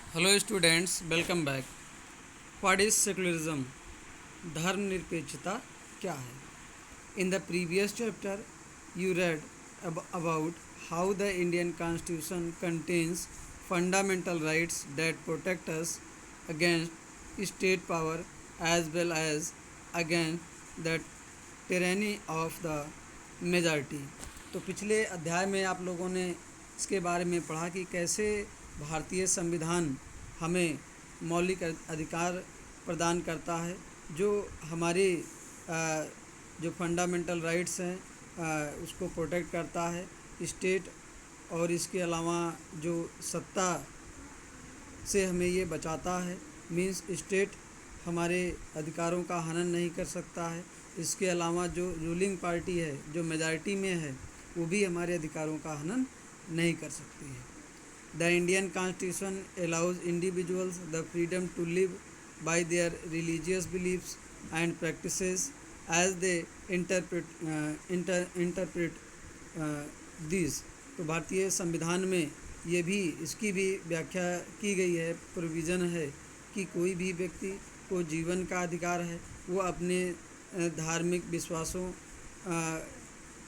Hello students, welcome back. What is secularism? धर्मनिरपेक्षता क्या है? In the previous chapter you read about how the Indian Constitution contains fundamental rights that protect us against state power as well as against the tyranny of the majority। तो पिछले अध्याय में आप लोगों ने इसके बारे में पढ़ा कि कैसे भारतीय संविधान हमें मौलिक अधिकार प्रदान करता है, जो हमारी जो फंडामेंटल राइट्स हैं उसको प्रोटेक्ट करता है स्टेट, और इसके अलावा जो सत्ता से हमें ये बचाता है। मींस स्टेट हमारे अधिकारों का हनन नहीं कर सकता है। इसके अलावा जो रूलिंग पार्टी है, जो मेजॉरिटी में है, वो भी हमारे अधिकारों का हनन नहीं कर सकती है। The Indian constitution allows individuals the freedom to live by their religious beliefs and practices as they interpret this. तो भारतीय संविधान में ये भी, इसकी भी व्याख्या की गई है, प्रोविज़न है कि कोई भी व्यक्ति को जीवन का अधिकार है, वो अपने धार्मिक विश्वासों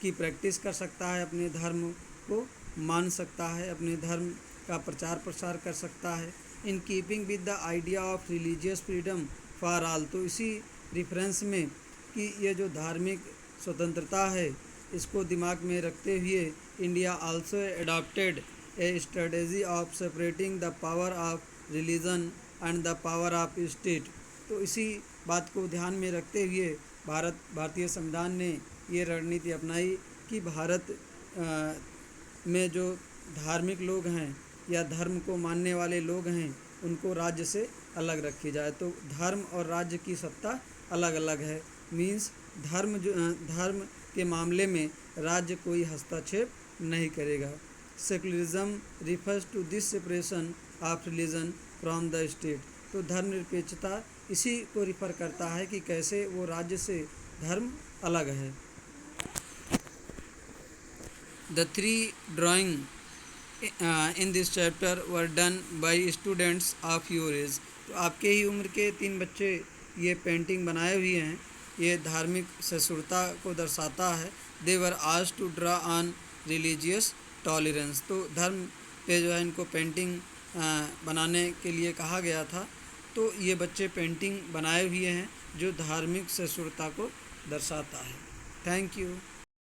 की प्रैक्टिस कर सकता है, अपने धर्म को मान सकता है, अपने धर्म का प्रचार प्रसार कर सकता है। In keeping with the idea of religious freedom for all. तो इसी रिफरेंस में कि ये जो धार्मिक स्वतंत्रता है, इसको दिमाग में रखते हुए India also adopted A strategy of separating the power of religion and the power of state. तो इसी बात को ध्यान में रखते हुए भारतीय संविधान ने ये रणनीति अपनाई कि भारत में जो धार्मिक लोग हैं या धर्म को मानने वाले लोग हैं, उनको राज्य से अलग रखी जाए। तो धर्म और राज्य की सत्ता अलग अलग है। मीन्स धर्म के मामले में राज्य कोई हस्तक्षेप नहीं करेगा। Secularism refers to this separation of religion from the state. तो धर्मनिरपेक्षता इसी को रिफ़र करता है कि कैसे वो राज्य से धर्म अलग है। The 3 drawing in this chapter were done by students of your age. तो आपके ही उम्र के 3 बच्चे ये पेंटिंग बनाए हुए हैं। ये धार्मिक सहिष्णुता को दर्शाता है। They were asked to draw on religious tolerance. तो धर्म पे जो है इनको पेंटिंग बनाने के लिए कहा गया था। तो ये बच्चे पेंटिंग बनाए हुए हैं जो धार्मिक सहिष्णुता को दर्शाता है। Thank you.